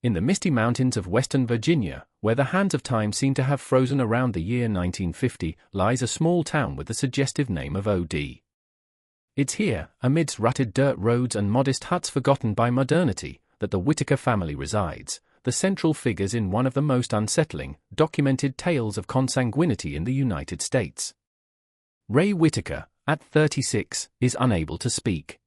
In the misty mountains of western Virginia, where the hands of time seem to have frozen around the year 1950, lies a small town with the suggestive name of OD. It's here, amidst rutted dirt roads and modest huts forgotten by modernity, that the Whitaker family resides, the central figures in one of the most unsettling, documented tales of consanguinity in the United States. Ray Whitaker, at 36, is unable to speak.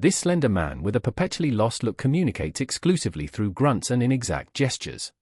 This slender man with a perpetually lost look communicates exclusively through grunts and inexact gestures.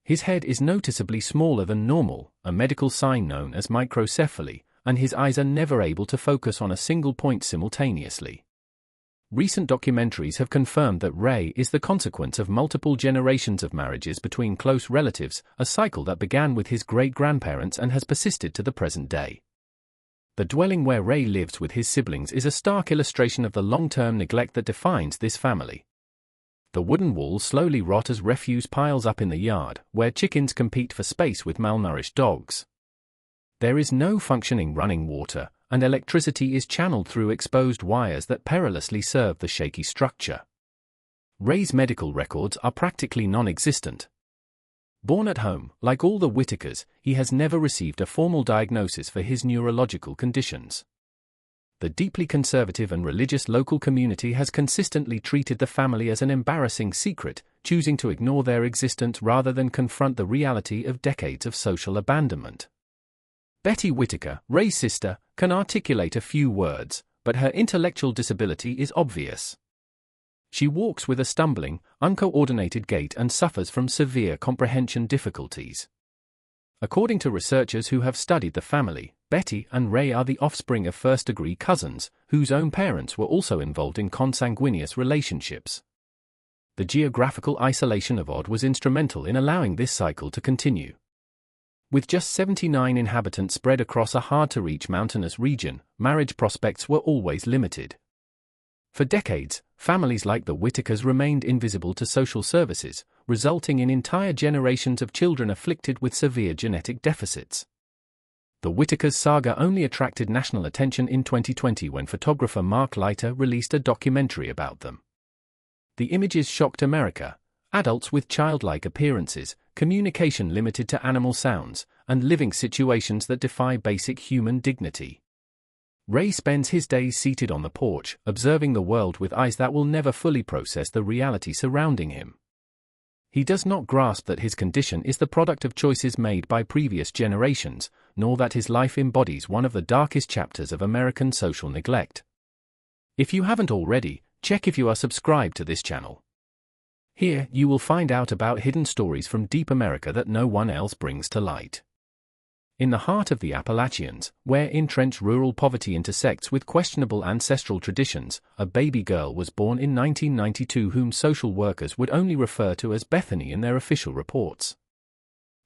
His head is noticeably smaller than normal, a medical sign known as microcephaly, and his eyes are never able to focus on a single point simultaneously. Recent documentaries have confirmed that Ray is the consequence of multiple generations of marriages between close relatives, a cycle that began with his great-grandparents and has persisted to the present day. The dwelling where Ray lives with his siblings is a stark illustration of the long-term neglect that defines this family. The wooden walls slowly rot as refuse piles up in the yard, where chickens compete for space with malnourished dogs. There is no functioning running water, and electricity is channeled through exposed wires that perilously serve the shaky structure. Ray's medical records are practically non-existent. Born at home, like all the Whitakers, he has never received a formal diagnosis for his neurological conditions. The deeply conservative and religious local community has consistently treated the family as an embarrassing secret, choosing to ignore their existence rather than confront the reality of decades of social abandonment. Betty Whitaker, Ray's sister, can articulate a few words, but her intellectual disability is obvious. She walks with a stumbling, uncoordinated gait and suffers from severe comprehension difficulties. According to researchers who have studied the family, Betty and Ray are the offspring of first-degree cousins, whose own parents were also involved in consanguineous relationships. The geographical isolation of Odd was instrumental in allowing this cycle to continue. With just 79 inhabitants spread across a hard-to-reach mountainous region, marriage prospects were always limited. For decades, families like the Whitakers remained invisible to social services, resulting in entire generations of children afflicted with severe genetic deficits. The Whitakers saga only attracted national attention in 2020 when photographer Mark Leiter released a documentary about them. The images shocked America: adults with childlike appearances, communication limited to animal sounds, and living situations that defy basic human dignity. Ray spends his days seated on the porch, observing the world with eyes that will never fully process the reality surrounding him. He does not grasp that his condition is the product of choices made by previous generations, nor that his life embodies one of the darkest chapters of American social neglect. If you haven't already, check if you are subscribed to this channel. Here, you will find out about hidden stories from deep America that no one else brings to light. In the heart of the Appalachians, where entrenched rural poverty intersects with questionable ancestral traditions, a baby girl was born in 1992 whom social workers would only refer to as Bethany in their official reports.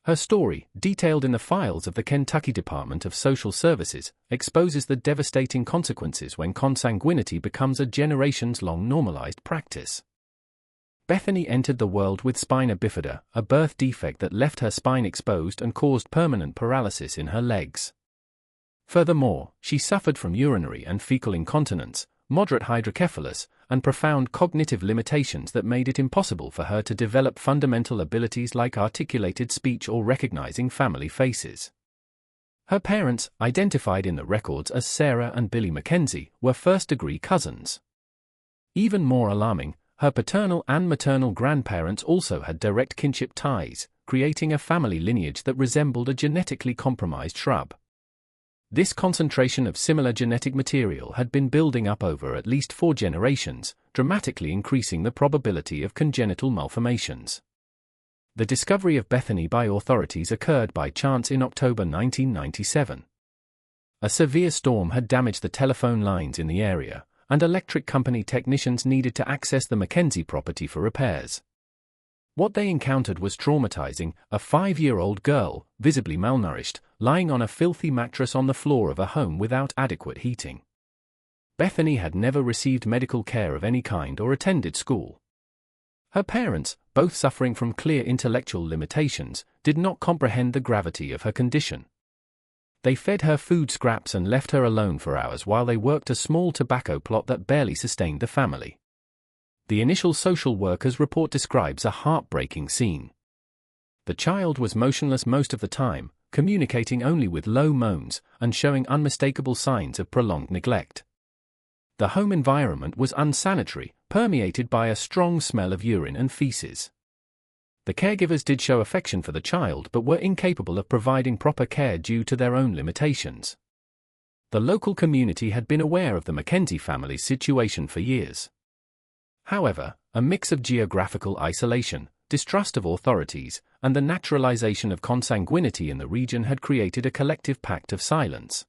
Her story, detailed in the files of the Kentucky Department of Social Services, exposes the devastating consequences when consanguinity becomes a generations-long normalized practice. Bethany entered the world with spina bifida, a birth defect that left her spine exposed and caused permanent paralysis in her legs. Furthermore, she suffered from urinary and fecal incontinence, moderate hydrocephalus, and profound cognitive limitations that made it impossible for her to develop fundamental abilities like articulated speech or recognizing family faces. Her parents, identified in the records as Sarah and Billy Mackenzie, were first-degree cousins. Even more alarming, her paternal and maternal grandparents also had direct kinship ties, creating a family lineage that resembled a genetically compromised shrub. This concentration of similar genetic material had been building up over at least 4 generations, dramatically increasing the probability of congenital malformations. The discovery of Bethany by authorities occurred by chance in October 1997. A severe storm had damaged the telephone lines in the area, and electric company technicians needed to access the Mackenzie property for repairs. What they encountered was traumatizing: a 5-year-old girl, visibly malnourished, lying on a filthy mattress on the floor of a home without adequate heating. Bethany had never received medical care of any kind or attended school. Her parents, both suffering from clear intellectual limitations, did not comprehend the gravity of her condition. They fed her food scraps and left her alone for hours while they worked a small tobacco plot that barely sustained the family. The initial social worker's report describes a heartbreaking scene. The child was motionless most of the time, communicating only with low moans, and showing unmistakable signs of prolonged neglect. The home environment was unsanitary, permeated by a strong smell of urine and feces. The caregivers did show affection for the child but were incapable of providing proper care due to their own limitations. The local community had been aware of the Mackenzie family's situation for years. However, a mix of geographical isolation, distrust of authorities, and the naturalization of consanguinity in the region had created a collective pact of silence.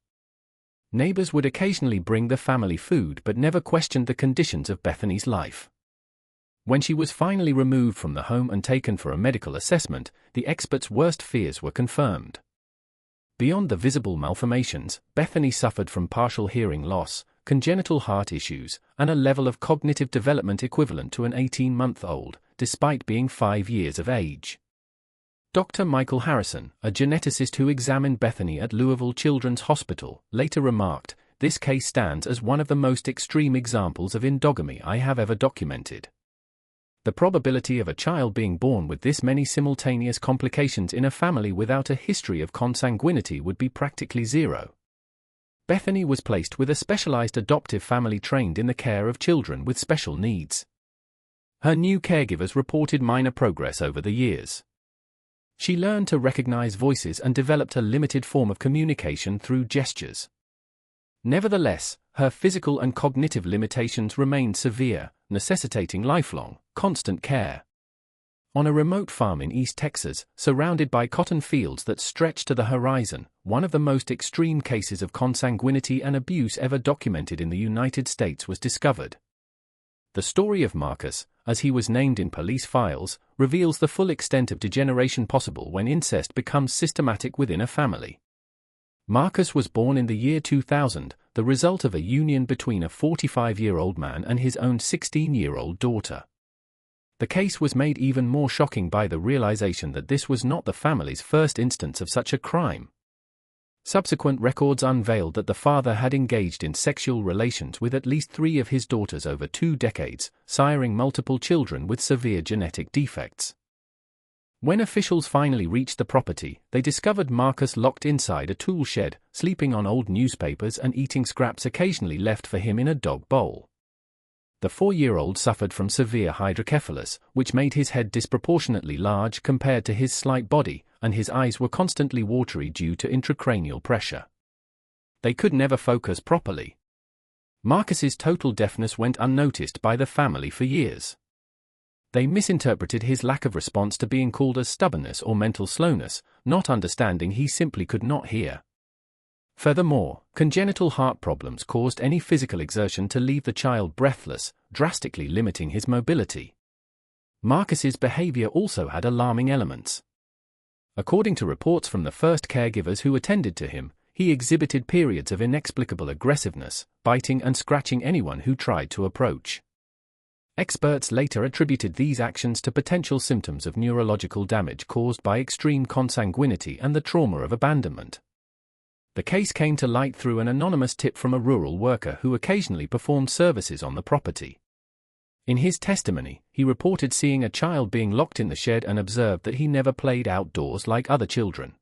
Neighbors would occasionally bring the family food but never questioned the conditions of Bethany's life. When she was finally removed from the home and taken for a medical assessment, the experts' worst fears were confirmed. Beyond the visible malformations, Bethany suffered from partial hearing loss, congenital heart issues, and a level of cognitive development equivalent to an 18-month-old, despite being 5 years of age. Dr. Michael Harrison, a geneticist who examined Bethany at Louisville Children's Hospital, later remarked, "This case stands as one of the most extreme examples of endogamy I have ever documented. The probability of a child being born with this many simultaneous complications in a family without a history of consanguinity would be practically zero." Bethany was placed with a specialized adoptive family trained in the care of children with special needs. Her new caregivers reported minor progress over the years. She learned to recognize voices and developed a limited form of communication through gestures. Nevertheless, her physical and cognitive limitations remained severe, necessitating lifelong, constant care. On a remote farm in East Texas, surrounded by cotton fields that stretched to the horizon, one of the most extreme cases of consanguinity and abuse ever documented in the United States was discovered. The story of Marcus, as he was named in police files, reveals the full extent of degeneration possible when incest becomes systematic within a family. Marcus was born in the year 2000, the result of a union between a 45-year-old man and his own 16-year-old daughter. The case was made even more shocking by the realization that this was not the family's first instance of such a crime. Subsequent records unveiled that the father had engaged in sexual relations with at least 3 of his daughters over 2 decades, siring multiple children with severe genetic defects. When officials finally reached the property, they discovered Marcus locked inside a tool shed, sleeping on old newspapers and eating scraps occasionally left for him in a dog bowl. The 4-year-old suffered from severe hydrocephalus, which made his head disproportionately large compared to his slight body, and his eyes were constantly watery due to intracranial pressure. They could never focus properly. Marcus's total deafness went unnoticed by the family for years. They misinterpreted his lack of response to being called as stubbornness or mental slowness, not understanding he simply could not hear. Furthermore, congenital heart problems caused any physical exertion to leave the child breathless, drastically limiting his mobility. Marcus's behavior also had alarming elements. According to reports from the first caregivers who attended to him, he exhibited periods of inexplicable aggressiveness, biting and scratching anyone who tried to approach. Experts later attributed these actions to potential symptoms of neurological damage caused by extreme consanguinity and the trauma of abandonment. The case came to light through an anonymous tip from a rural worker who occasionally performed services on the property. In his testimony, he reported seeing a child being locked in the shed and observed that he never played outdoors like other children.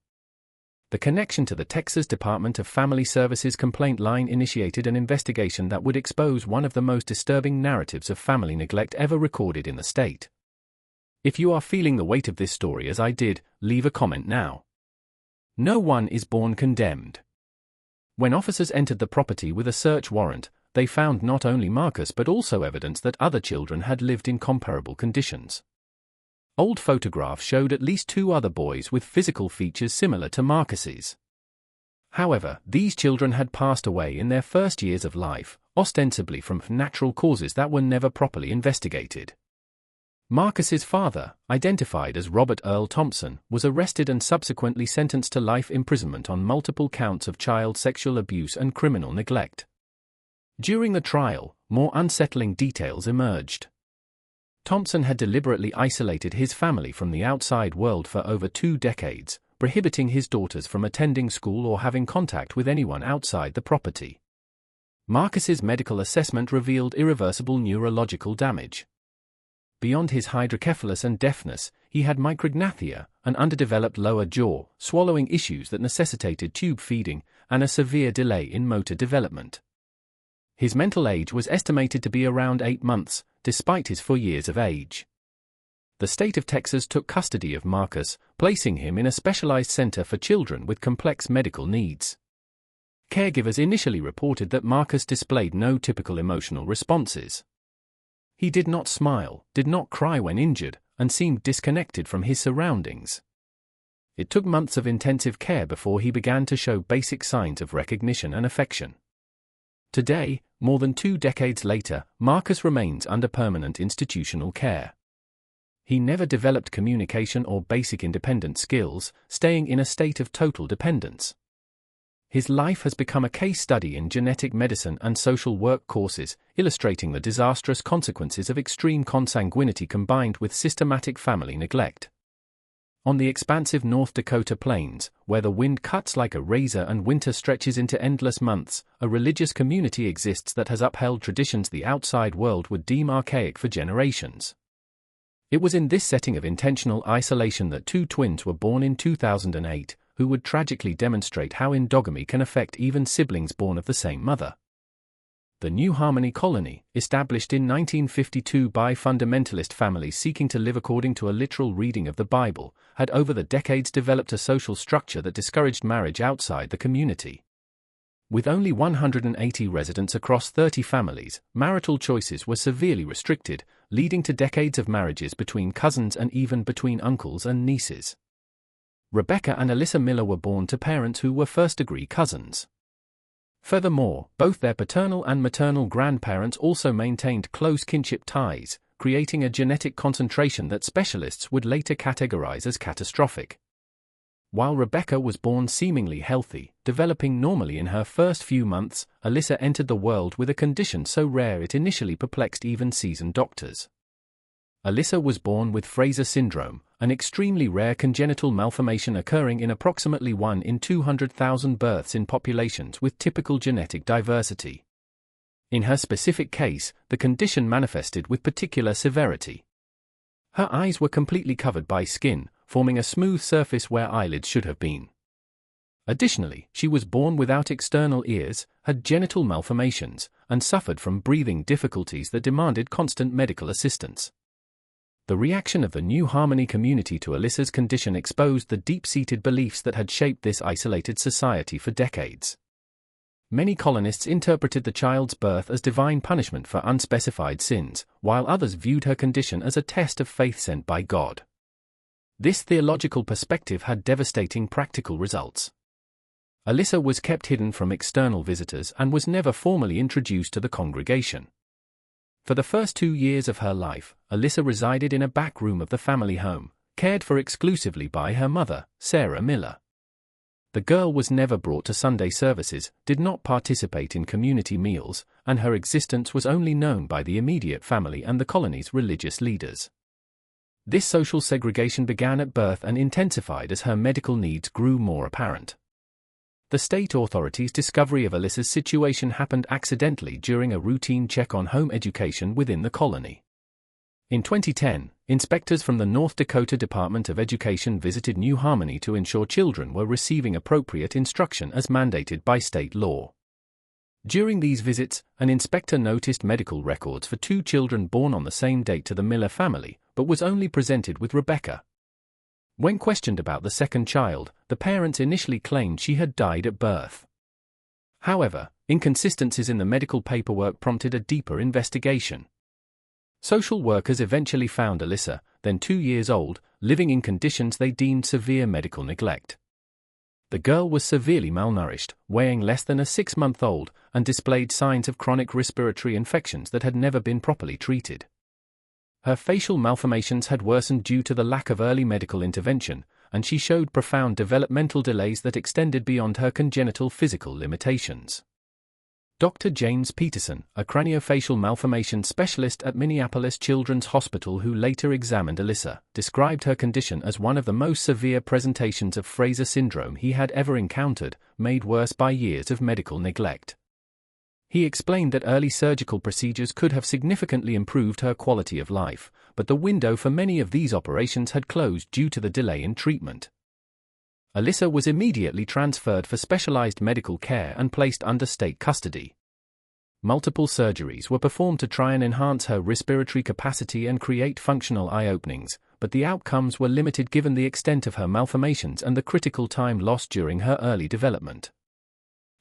The connection to the Texas Department of Family Services complaint line initiated an investigation that would expose one of the most disturbing narratives of family neglect ever recorded in the state. If you are feeling the weight of this story as I did, leave a comment now. No one is born condemned. When officers entered the property with a search warrant, they found not only Marcus but also evidence that other children had lived in comparable conditions. Old photographs showed at least 2 other boys with physical features similar to Marcus's. However, these children had passed away in their first years of life, ostensibly from natural causes that were never properly investigated. Marcus's father, identified as Robert Earl Thompson, was arrested and subsequently sentenced to life imprisonment on multiple counts of child sexual abuse and criminal neglect. During the trial, more unsettling details emerged. Thompson had deliberately isolated his family from the outside world for over 2 decades, prohibiting his daughters from attending school or having contact with anyone outside the property. Marcus's medical assessment revealed irreversible neurological damage. beyond his hydrocephalus and deafness, he had micrognathia, an underdeveloped lower jaw, swallowing issues that necessitated tube feeding, and a severe delay in motor development. His mental age was estimated to be around 8 months, despite his 4 years of age. The state of Texas took custody of Marcus, placing him in a specialized center for children with complex medical needs. Caregivers initially reported that Marcus displayed no typical emotional responses. He did not smile, did not cry when injured, and seemed disconnected from his surroundings. It took months of intensive care before he began to show basic signs of recognition and affection. Today, more than 2 decades later, Marcus remains under permanent institutional care. He never developed communication or basic independent skills, staying in a state of total dependence. His life has become a case study in genetic medicine and social work courses, illustrating the disastrous consequences of extreme consanguinity combined with systematic family neglect. On the expansive North Dakota plains, where the wind cuts like a razor and winter stretches into endless months, a religious community exists that has upheld traditions the outside world would deem archaic for generations. It was in this setting of intentional isolation that 2 twins were born in 2008, who would tragically demonstrate how endogamy can affect even siblings born of the same mother. The New Harmony Colony, established in 1952 by fundamentalist families seeking to live according to a literal reading of the Bible, had over the decades developed a social structure that discouraged marriage outside the community. With only 180 residents across 30 families, marital choices were severely restricted, leading to decades of marriages between cousins and even between uncles and nieces. Rebecca and Alyssa Miller were born to parents who were first-degree cousins. Furthermore, both their paternal and maternal grandparents also maintained close kinship ties, creating a genetic concentration that specialists would later categorize as catastrophic. While Rebecca was born seemingly healthy, developing normally in her first few months, Alyssa entered the world with a condition so rare it initially perplexed even seasoned doctors. Alyssa was born with Fraser syndrome, an extremely rare congenital malformation occurring in approximately 1 in 200,000 births in populations with typical genetic diversity. In her specific case, the condition manifested with particular severity. Her eyes were completely covered by skin, forming a smooth surface where eyelids should have been. Additionally, she was born without external ears, had genital malformations, and suffered from breathing difficulties that demanded constant medical assistance. The reaction of the New Harmony community to Alyssa's condition exposed the deep-seated beliefs that had shaped this isolated society for decades. Many colonists interpreted the child's birth as divine punishment for unspecified sins, while others viewed her condition as a test of faith sent by God. This theological perspective had devastating practical results. Alyssa was kept hidden from external visitors and was never formally introduced to the congregation. For the first 2 years of her life, Alyssa resided in a back room of the family home, cared for exclusively by her mother, Sarah Miller. The girl was never brought to Sunday services, did not participate in community meals, and her existence was only known by the immediate family and the colony's religious leaders. This social segregation began at birth and intensified as her medical needs grew more apparent. The state authorities' discovery of Alyssa's situation happened accidentally during a routine check on home education within the colony. In 2010, inspectors from the North Dakota Department of Education visited New Harmony to ensure children were receiving appropriate instruction as mandated by state law. During these visits, an inspector noticed medical records for 2 children born on the same date to the Miller family, but was only presented with Rebecca. When questioned about the second child, the parents initially claimed she had died at birth. However, inconsistencies in the medical paperwork prompted a deeper investigation. Social workers eventually found Alyssa, then 2 years old, living in conditions they deemed severe medical neglect. The girl was severely malnourished, weighing less than a 6-month-old, and displayed signs of chronic respiratory infections that had never been properly treated. Her facial malformations had worsened due to the lack of early medical intervention, and she showed profound developmental delays that extended beyond her congenital physical limitations. Dr. James Peterson, a craniofacial malformation specialist at Minneapolis Children's Hospital who later examined Alyssa, described her condition as one of the most severe presentations of Fraser syndrome he had ever encountered, made worse by years of medical neglect. He explained that early surgical procedures could have significantly improved her quality of life, but the window for many of these operations had closed due to the delay in treatment. Alyssa was immediately transferred for specialized medical care and placed under state custody. Multiple surgeries were performed to try and enhance her respiratory capacity and create functional eye openings, but the outcomes were limited given the extent of her malformations and the critical time lost during her early development.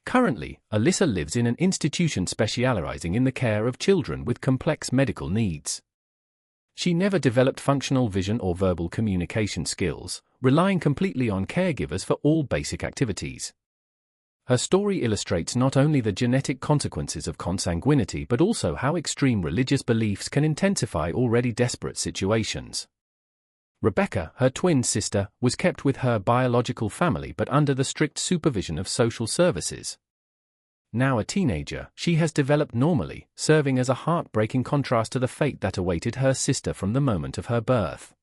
Currently, Alyssa lives in an institution specializing in the care of children with complex medical needs. She never developed functional vision or verbal communication skills, relying completely on caregivers for all basic activities. Her story illustrates not only the genetic consequences of consanguinity but also how extreme religious beliefs can intensify already desperate situations. Rebecca, her twin sister, was kept with her biological family but under the strict supervision of social services. Now a teenager, she has developed normally, serving as a heartbreaking contrast to the fate that awaited her sister from the moment of her birth.